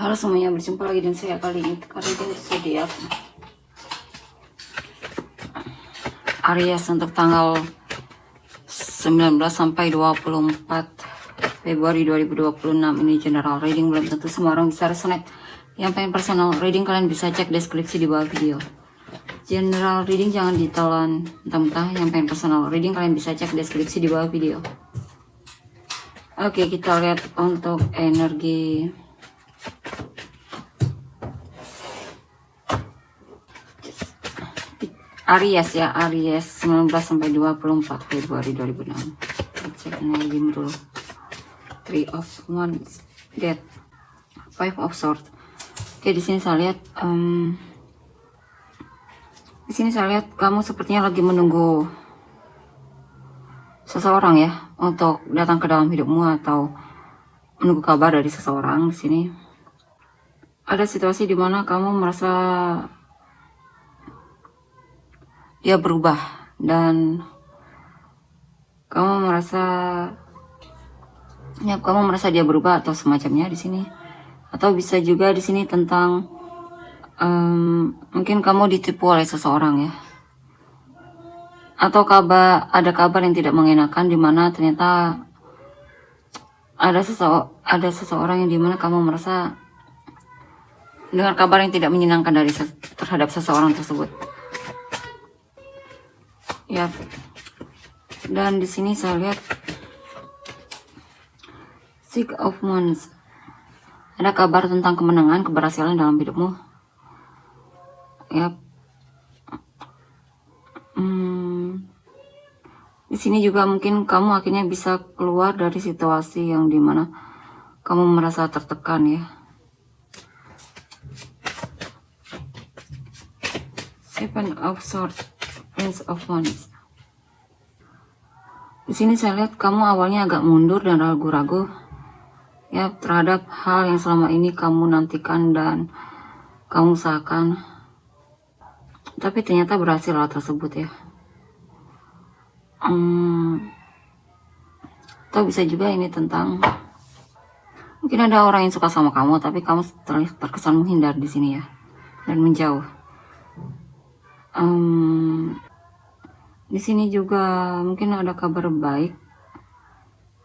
Halo semuanya, berjumpa lagi dengan saya kali ini zodiak Aries untuk tanggal 19 sampai 24 Februari 2026. Ini general reading, belum tentu semua orang bisa resonate. Yang pengen personal reading kalian bisa cek deskripsi di bawah video. General reading jangan ditelan mentah-mentah. Yang pengen personal reading kalian bisa cek deskripsi di bawah video. Oke, kita lihat untuk energi Aries ya, Aries 19 sampai 24 Februari 2006. Kita cek energi dulu. 3 of Wands, Death, 5 of Swords. Oke, di sini saya lihat kamu sepertinya lagi menunggu seseorang ya untuk datang ke dalam hidupmu, atau menunggu kabar dari seseorang. Di sini ada situasi di mana kamu merasa dia berubah dan kamu merasa dia berubah atau semacamnya di sini. Atau bisa juga di sini tentang mungkin kamu ditipu oleh seseorang ya. Atau ada kabar yang tidak mengenakan, di mana ternyata ada seseorang yang dimana kamu merasa dengar kabar yang tidak menyenangkan terhadap seseorang tersebut. Ya, dan di sini saya lihat Six of Wands. Ada kabar tentang kemenangan, keberhasilan dalam hidupmu. Ya. Di sini juga mungkin kamu akhirnya bisa keluar dari situasi yang dimana kamu merasa tertekan ya. Seven of Swords, Prince of Wands. Di sini saya lihat kamu awalnya agak mundur dan ragu-ragu ya terhadap hal yang selama ini kamu nantikan dan kamu usahakan, tapi ternyata berhasil hal tersebut ya. Atau bisa juga ini tentang mungkin ada orang yang suka sama kamu, tapi kamu terkesan menghindar di sini ya dan menjauh. Di sini juga mungkin ada kabar baik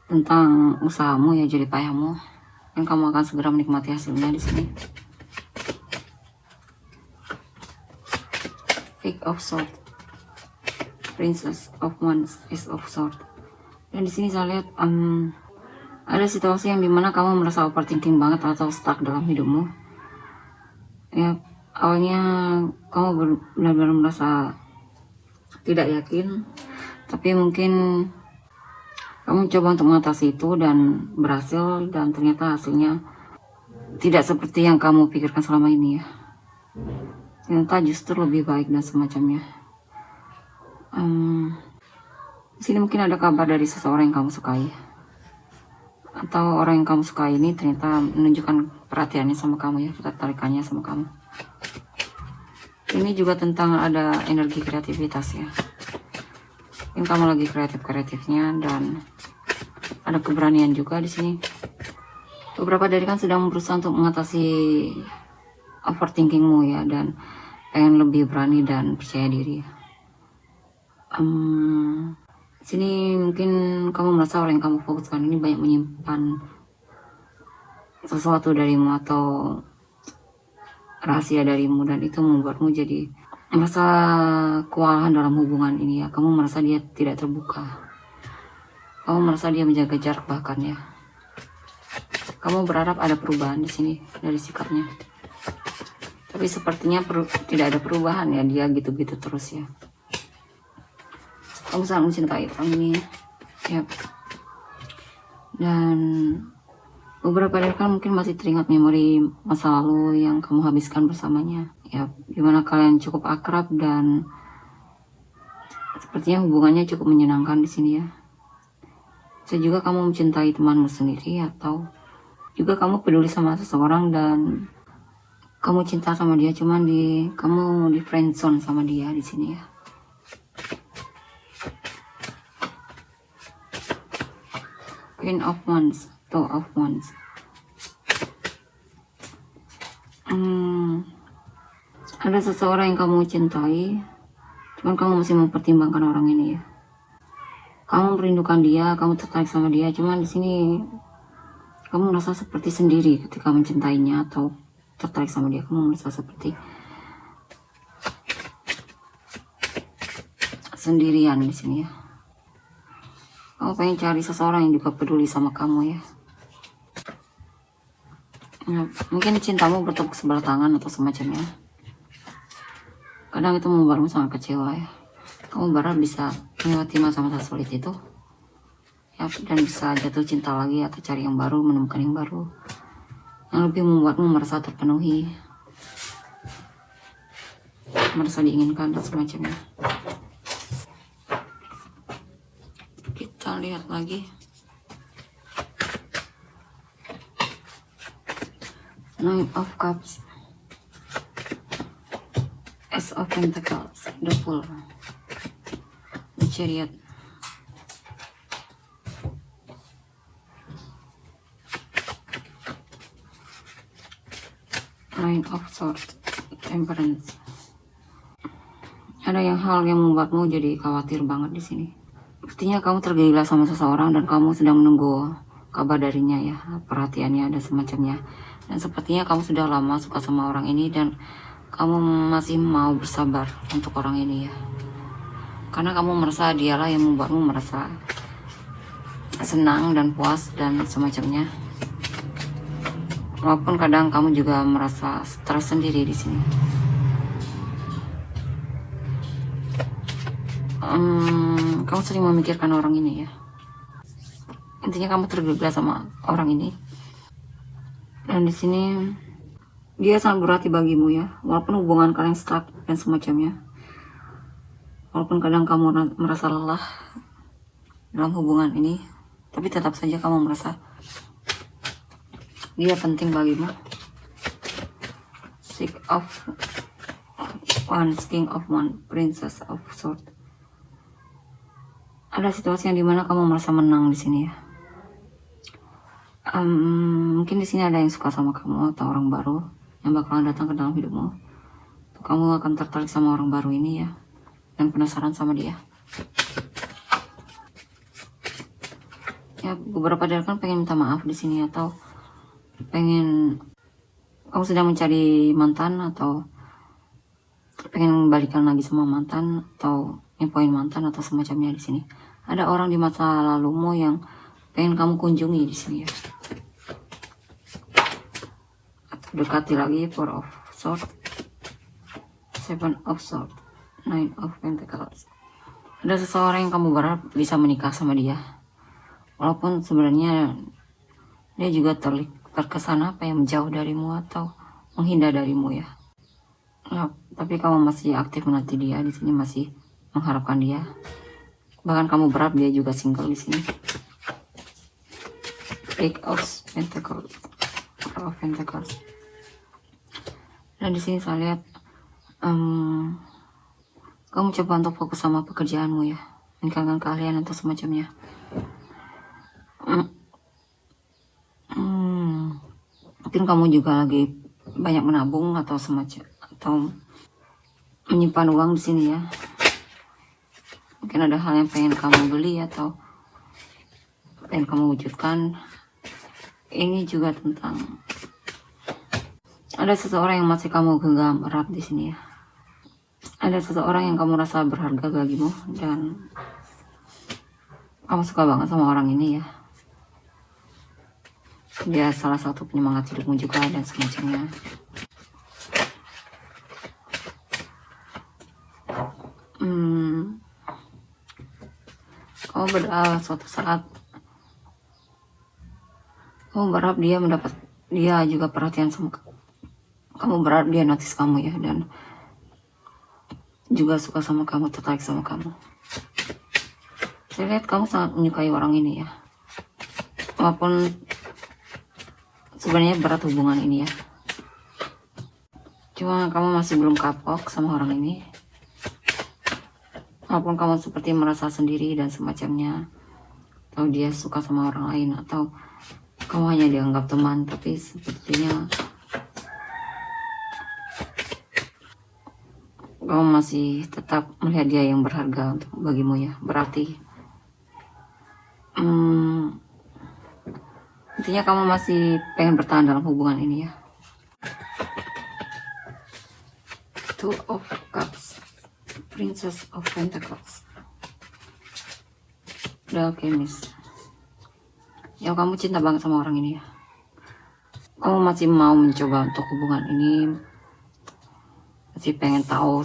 tentang usahamu ya, jerih payahmu, dan kamu akan segera menikmati hasilnya di sini. Eight of Swords, Princess of Wands, Ace of Swords. Dan di sini saya lihat ada situasi yang dimana kamu merasa overthinking banget atau stuck dalam hidupmu. Ya, awalnya kamu benar-benar merasa tidak yakin, tapi mungkin kamu coba untuk mengatasi itu dan berhasil, dan ternyata hasilnya tidak seperti yang kamu pikirkan selama ini ya. Ternyata justru lebih baik dan semacamnya. Di sini mungkin ada kabar dari seseorang yang kamu sukai, atau orang yang kamu sukai ini ternyata menunjukkan perhatiannya sama kamu ya, ketertarikannya sama kamu. Ini juga tentang ada energi kreativitas ya. Mungkin kamu lagi kreatifnya dan ada keberanian juga di sini. Beberapa dari kan sedang berusaha untuk mengatasi overthinkingmu ya, dan pengen lebih berani dan percaya diri. Di sini mungkin kamu merasa orang yang kamu fokuskan ini banyak menyimpan sesuatu darimu atau rahasia darimu, dan itu membuatmu jadi merasa kewalahan dalam hubungan ini ya. Kamu merasa dia tidak terbuka, kamu merasa dia menjaga jarak bahkan ya. Kamu berharap ada perubahan di sini dari sikapnya, tapi sepertinya tidak ada perubahan ya, dia gitu-gitu terus ya. Kamu sangat mencintai orang ini ya. Dan beberapa dari kalian mungkin masih teringat memori masa lalu yang kamu habiskan bersamanya ya, dimana kalian cukup akrab dan sepertinya hubungannya cukup menyenangkan di sini ya. Bisa juga kamu mencintai temanmu sendiri, atau juga kamu peduli sama seseorang dan kamu cinta sama dia, cuman kamu di friendzone sama dia di sini ya. Queen of Wands, Two of Wands. Ada seseorang yang kamu cintai, cuman kamu masih mempertimbangkan orang ini ya. Kamu merindukan dia, kamu tertarik sama dia, cuman di sini kamu merasa seperti sendiri ketika mencintainya atau tertarik sama dia. Kamu merasa seperti sendirian di sini ya. Kamu pengen cari seseorang yang juga peduli sama kamu ya. Ya, mungkin cintamu bertepuk sebelah tangan atau semacamnya. Kadang itu membuatmu sangat kecewa ya. Kamu berharap bisa melewati masa-masa sulit itu ya, dan bisa jatuh cinta lagi atau cari yang baru, menemukan yang baru yang lebih membuatmu merasa terpenuhi, merasa diinginkan dan semacamnya. Kita lihat lagi. Nine of Cups, Ace of Pentacles, the Fool, the Chariot, Nine of Swords, Temperance. Ada hal yang membuatmu jadi khawatir banget di sini. Sepertinya kamu tergila sama seseorang dan kamu sedang menunggu kabar darinya ya, perhatiannya dan semacamnya. Dan sepertinya kamu sudah lama suka sama orang ini dan kamu masih mau bersabar untuk orang ini ya. Karena kamu merasa dialah yang membuatmu merasa senang dan puas dan semacamnya. Walaupun kadang kamu juga merasa stres sendiri di sini. Kamu sering memikirkan orang ini ya. Intinya kamu tergila sama orang ini. Dan di sini dia sangat berarti bagimu ya. Walaupun hubungan kalian stuck dan semacamnya. Walaupun kadang kamu merasa lelah dalam hubungan ini, tapi tetap saja kamu merasa dia penting bagimu. Six of Wands, King of Wands, Princess of Swords. Ada situasi yang dimana kamu merasa menang di sini ya. Mungkin di sini ada yang suka sama kamu atau orang baru yang bakalan datang ke dalam hidupmu. Kamu akan tertarik sama orang baru ini ya, dan penasaran sama dia. Ya, beberapa dari kan pengen minta maaf di sini atau pengen kamu sedang mencari mantan atau pengen balikan lagi sama mantan atau ngepoin mantan atau semacamnya di sini. Ada orang di masa lalumu yang pengen kamu kunjungi di sini ya. Atau dekati lagi. Four of Swords, Seven of Swords, Nine of Pentacles. Ada seseorang yang kamu berharap bisa menikah sama dia. Walaupun sebenarnya dia juga terkesan menjauh darimu atau menghindar darimu ya. Ya, tapi kamu masih aktif menanti dia di sini, masih mengharapkan dia. Bahkan kamu berharap dia juga single di sini. Eight of Pentacles, Four of Pentacles. Dan di sini saya lihat kamu coba untuk fokus sama pekerjaanmu ya, meningkatkan keahlian atau semacamnya. Mungkin kamu juga lagi banyak menabung atau semacam atau menyimpan uang di sini ya. Mungkin ada hal yang pengen kamu beli atau pengen kamu wujudkan. Ini juga tentang ada seseorang yang masih kamu genggam erat di sini ya. Ada seseorang yang kamu rasa berharga bagimu dan kamu suka banget sama orang ini ya. Dia salah satu penyemangat hidupmu juga dan semacamnya. Kamu berdoa suatu saat kamu berharap dia juga perhatian sama kamu, berharap dia notice kamu ya, dan juga suka sama kamu, tertarik sama kamu. Saya lihat kamu sangat menyukai orang ini ya, walaupun sebenarnya berat hubungan ini ya. Cuma kamu masih belum kapok sama orang ini. Walaupun kamu seperti merasa sendiri dan semacamnya, atau dia suka sama orang lain, atau kamu hanya dianggap teman, tapi sepertinya kamu masih tetap melihat dia yang berharga untuk bagimu ya. Berarti intinya kamu masih pengen bertahan dalam hubungan ini ya. Two of Cups, Princess of Pentacles, The Alchemist. Ya, kamu cinta banget sama orang ini ya. Kamu masih mau mencoba untuk hubungan ini, masih pengen tahu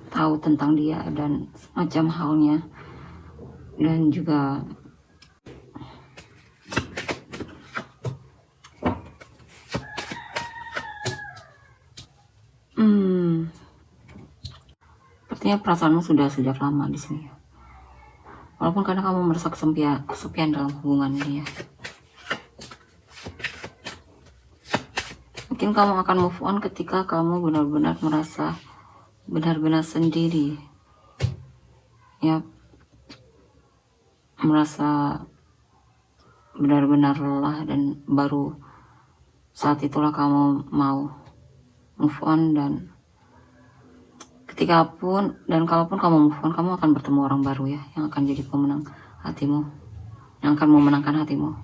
tahu tentang dia dan macam halnya, dan juga sepertinya perasaanmu sudah sejak lama di sini ya. Walaupun kadang kamu merasa kesepian dalam hubungan ini ya. Mungkin kamu akan move on ketika kamu benar-benar merasa benar-benar sendiri ya, merasa benar-benar lelah, dan baru saat itulah kamu mau move on. Dan ketika pun dan kalaupun kamu move on, kamu akan bertemu orang baru ya, yang akan jadi pemenang hatimu, yang akan memenangkan hatimu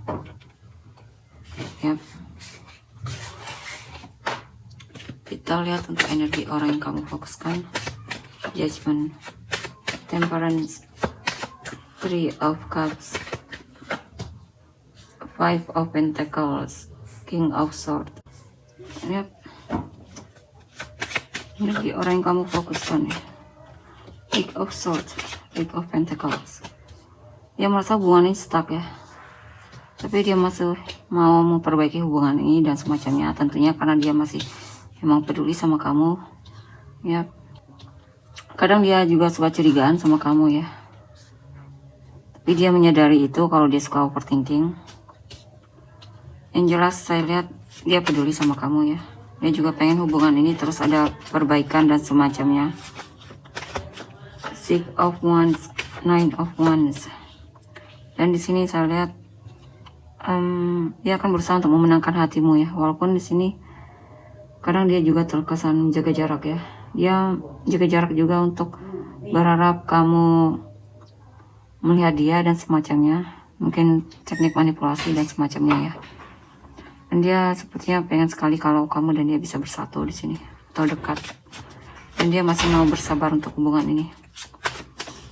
ya. Kita lihat untuk energi orang yang kamu fokuskan. Judgment, Temperance, Three of Cups, Five of Pentacles, King of Swords. Yep. Energi orang yang kamu fokuskan ya. Eight of Swords, Eight of Pentacles. Dia merasa hubungan ini stuck ya, tapi dia masih mau memperbaiki hubungan ini dan semacamnya. Tentunya karena dia masih emang peduli sama kamu ya. Kadang dia juga suka curigaan sama kamu ya, tapi dia menyadari itu kalau dia suka overthinking. Yang jelas saya lihat dia peduli sama kamu ya. Dia juga pengen hubungan ini terus ada perbaikan dan semacamnya. Six of Wands, Nine of Wands. Dan di sini saya lihat dia akan berusaha untuk memenangkan hatimu ya. Walaupun di sini kadang dia juga terkesan menjaga jarak ya. Dia jaga jarak juga untuk berharap kamu melihat dia dan semacamnya. Mungkin teknik manipulasi dan semacamnya ya. Dan dia sepertinya pengen sekali kalau kamu dan dia bisa bersatu di sini atau dekat. Dan dia masih mau bersabar untuk hubungan ini.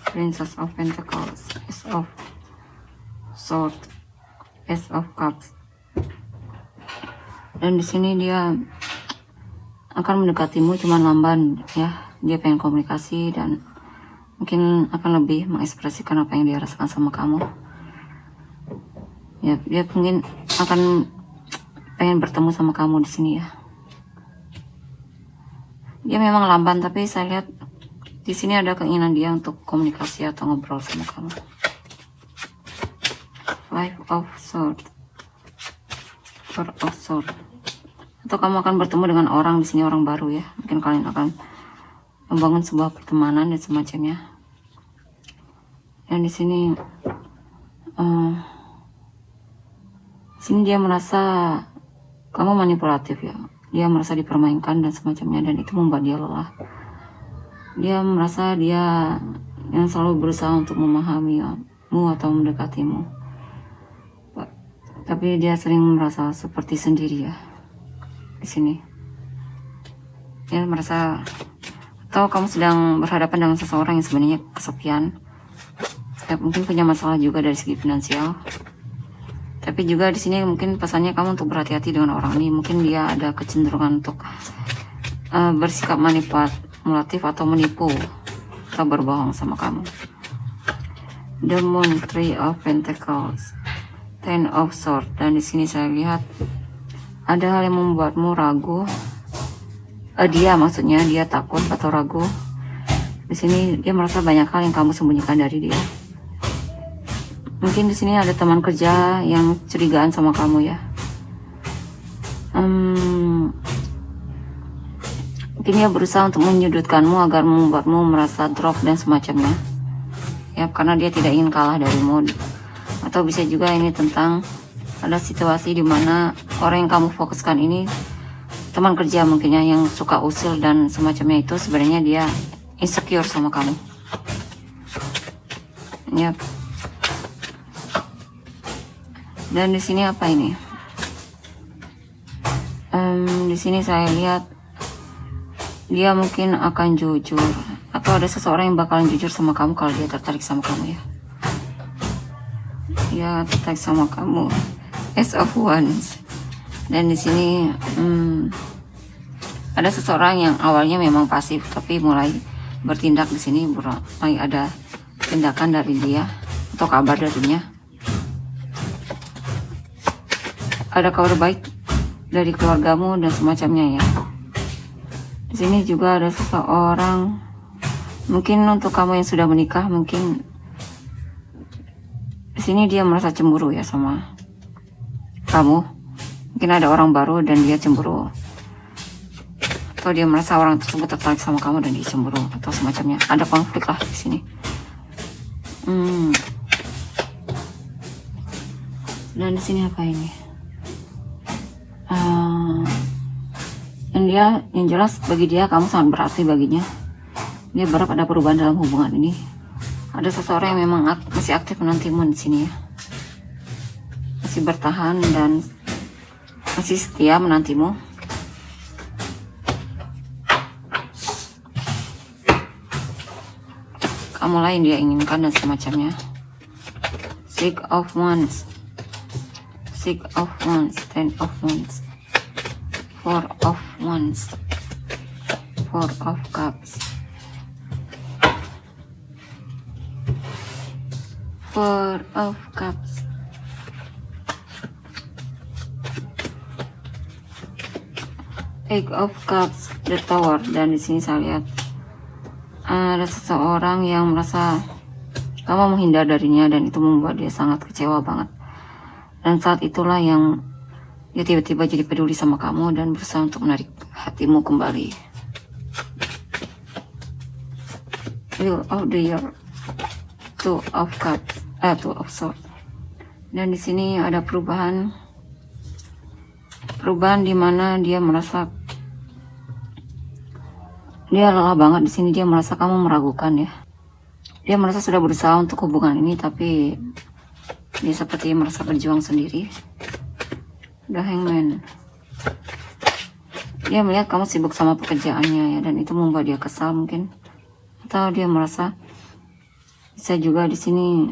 Princess of Pentacles, Ace of Swords, Ace of Cups. Dan di sini dia akan mendekatimu cuman lamban ya. Dia pengen komunikasi dan mungkin akan lebih mengekspresikan apa yang dia rasakan sama kamu. Ya, dia mungkin akan pengen bertemu sama kamu di sini ya. Dia memang lamban, tapi saya lihat di sini ada keinginan dia untuk komunikasi atau ngobrol sama kamu. Five of Swords, Four of Swords. Atau kamu akan bertemu dengan orang di sini, orang baru ya. Mungkin kalian akan membangun sebuah pertemanan dan semacamnya. Dan di sini dia merasa kamu manipulatif ya. Dia merasa dipermainkan dan semacamnya, dan itu membuat dia lelah. Dia merasa dia yang selalu berusaha untuk memahamimu atau mendekatimu, tapi dia sering merasa seperti sendiri ya di sini. Dia merasa, atau kamu sedang berhadapan dengan seseorang yang sebenarnya kesepian ya, mungkin punya masalah juga dari segi finansial. Tapi juga di sini mungkin pesannya kamu untuk berhati-hati dengan orang ini. Mungkin dia ada kecenderungan untuk bersikap manipulatif atau menipu atau berbohong sama kamu. The Moon, Three of Pentacles, Ten of Swords. Dan di sini saya lihat ada hal yang membuatmu ragu. Dia takut atau ragu. Di sini dia merasa banyak hal yang kamu sembunyikan dari dia. Mungkin di sini ada teman kerja yang curigaan sama kamu ya. Mungkin dia berusaha untuk menyudutkanmu agar membuatmu merasa drop dan semacamnya. Ya, karena dia tidak ingin kalah darimu. Atau bisa juga ini tentang ada situasi di mana orang yang kamu fokuskan ini teman kerja mungkin ya yang suka usil dan semacamnya, itu sebenarnya dia insecure sama kamu. Ya. Dan di sini apa ini? Di sini saya lihat dia mungkin akan jujur, atau ada seseorang yang bakalan jujur sama kamu kalau dia tertarik sama kamu ya. Dia tertarik sama kamu. Ace of Wands. Dan di sini ada seseorang yang awalnya memang pasif tapi mulai bertindak. Di sini mulai ada tindakan dari dia atau kabar darinya. Ada kabar baik dari keluargamu dan semacamnya ya. Di sini juga ada seseorang, mungkin untuk kamu yang sudah menikah, mungkin di sini dia merasa cemburu ya sama kamu. Mungkin ada orang baru dan dia cemburu, atau dia merasa orang tersebut tertarik sama kamu dan dia cemburu atau semacamnya. Ada konflik lah di sini. Dan di sini apa ini? Dan dia, yang jelas bagi dia kamu sangat berarti baginya. Dia berharap ada perubahan dalam hubungan ini. Ada seseorang yang memang masih aktif menantimu di sini ya. Masih bertahan dan masih setia menantimu. Kamu lain dia inginkan dan semacamnya. Six of Wands, Six of Wands, Ten of Wands, Four of Wands, Four of Cups, Four of Cups, Eight of Cups, The Tower. Dan di sini saya lihat ada seseorang yang merasa kamu menghindar darinya dan itu membuat dia sangat kecewa banget. Dan saat itulah yang dia tiba-tiba jadi peduli sama kamu dan berusaha untuk menarik hatimu kembali. Wheel of the Year, Two of Cups, Two of Swords. Dan di sini ada perubahan di mana dia merasa dia lelah banget. Di sini dia merasa kamu meragukan ya. Dia merasa sudah berusaha untuk hubungan ini tapi dia seperti merasa berjuang sendiri. The Hangman. Dia melihat kamu sibuk sama pekerjaannya ya, dan itu membuat dia kesal mungkin. Atau dia merasa bisa juga di sini.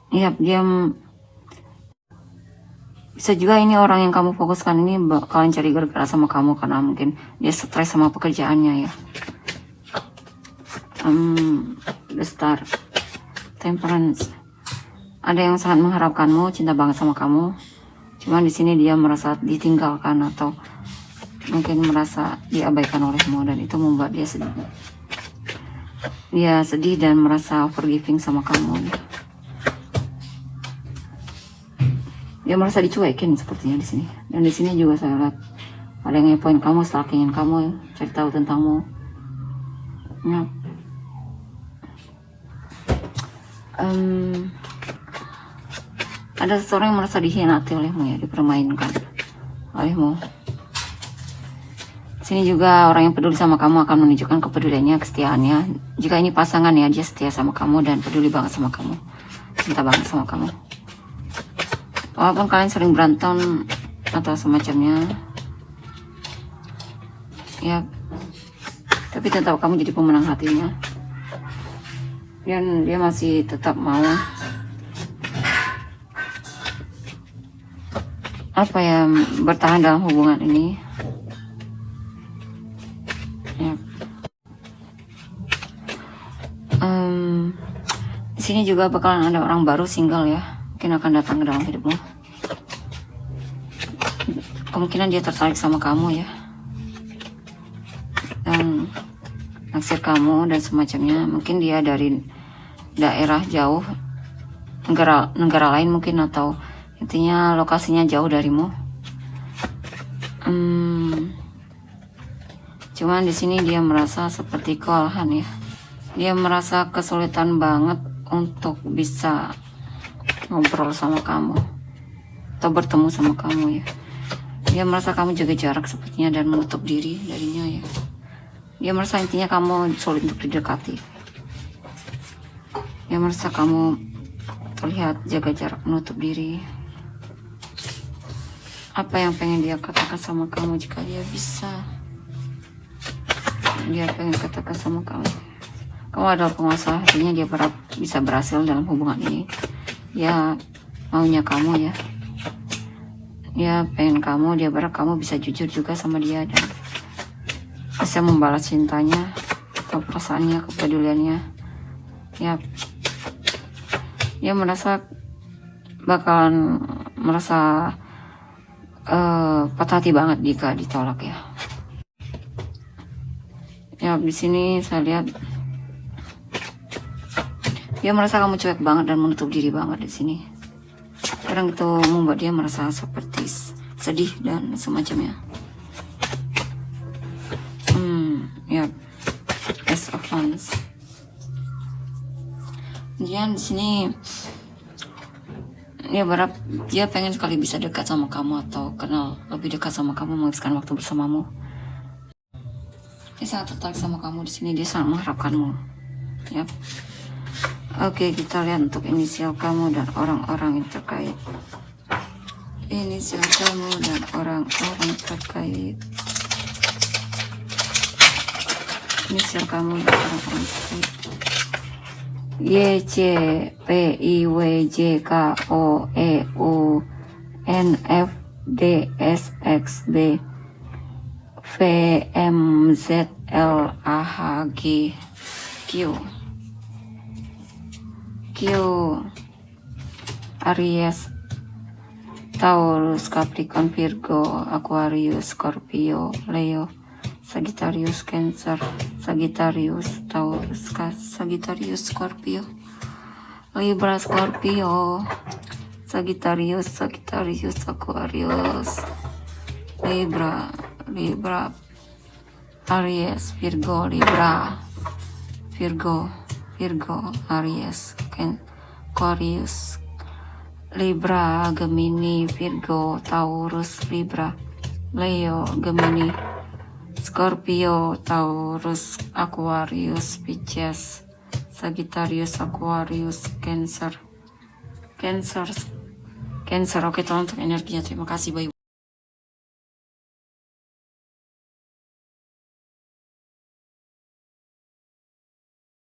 Ya, dia bisa juga ini orang yang kamu fokuskan ini bakalan cari gara-gara sama kamu karena mungkin dia stres sama pekerjaannya ya. The Star, Temperance. Ada yang sangat mengharapkanmu, cinta banget sama kamu. Cuman di sini dia merasa ditinggalkan atau mungkin merasa diabaikan olehmu dan itu membuat dia sedih. Dia sedih dan merasa forgiving sama kamu. Dia merasa dicuekin sepertinya di sini. Dan di sini juga saya lihat ada yang ngepoin kamu, stalkingin kamu, cari tahu tentangmu. Ya. Ada seseorang yang merasa dihianati olehmu ya, dipermainkan olehmu. Sini juga orang yang peduli sama kamu akan menunjukkan kepeduliannya, kesetiaannya. Jika ini pasangan ya, dia setia sama kamu dan peduli banget sama kamu, cinta banget sama kamu. Walaupun kalian sering berantem atau semacamnya, ya, tapi tetap kamu jadi pemenang hatinya. Dan dia masih tetap mau apa ya, bertahan dalam hubungan ini. Ya. Di sini juga bakalan ada orang baru single ya, mungkin akan datang ke dalam hidupmu. Kemungkinan dia tertarik sama kamu ya, dan naksir kamu dan semacamnya. Mungkin dia dari daerah jauh, negara lain mungkin, atau intinya lokasinya jauh darimu. Cuman di sini dia merasa seperti kewalahan ya. Dia merasa kesulitan banget untuk bisa ngobrol sama kamu atau bertemu sama kamu ya. Dia merasa kamu jaga jarak sepertinya dan menutup diri darinya ya. Dia merasa intinya kamu sulit untuk didekati. Dia merasa kamu terlihat jaga jarak, menutup diri. Apa yang pengen dia katakan sama kamu jika dia bisa? Dia pengen katakan sama kamu, kamu adalah penguasa, artinya dia bisa berhasil dalam hubungan ini. Ya maunya kamu ya. Dia pengen kamu, dia berharap kamu bisa jujur juga sama dia dan bisa membalas cintanya atau perasaannya, kepeduliannya. Ya, dia bakalan merasa patah hati banget jika ditolak ya. Ya di sini saya lihat dia merasa kamu cuek banget dan menutup diri banget di sini. Kadang itu membuat dia merasa seperti sedih dan semacamnya. Ya, Ace of Wands. Kemudian di sini dia berharap, dia pengen sekali bisa dekat sama kamu atau kenal lebih dekat sama kamu, menghabiskan waktu bersamamu. Dia sangat tertarik sama kamu di sini, dia sangat mengharapkanmu. Ya. Oke, kita lihat untuk inisial kamu dan orang-orang yang terkait. Inisial kamu dan orang-orang terkait. Inisial kamu dan orang-orang terkait. Y, C, P, I, W, J, K, O, E, U, N, F, D, S, X, B, V, M, Z, L, A, H, G, Q. Q, Aries, Taurus, Capricorn, Virgo, Aquarius, Scorpio, Leo, Sagittarius, Cancer, Sagittarius, Taurus, Sagittarius, Scorpio, Libra, Scorpio, Sagittarius, Aquarius, Libra, Aries, Virgo, Aries, Aquarius, Libra, Gemini, Virgo, Taurus, Libra, Leo, Gemini, Scorpio, Taurus, Aquarius, Pisces, Sagittarius, Aquarius, Cancer. Oke, tolong untuk energinya. Terima kasih, bye.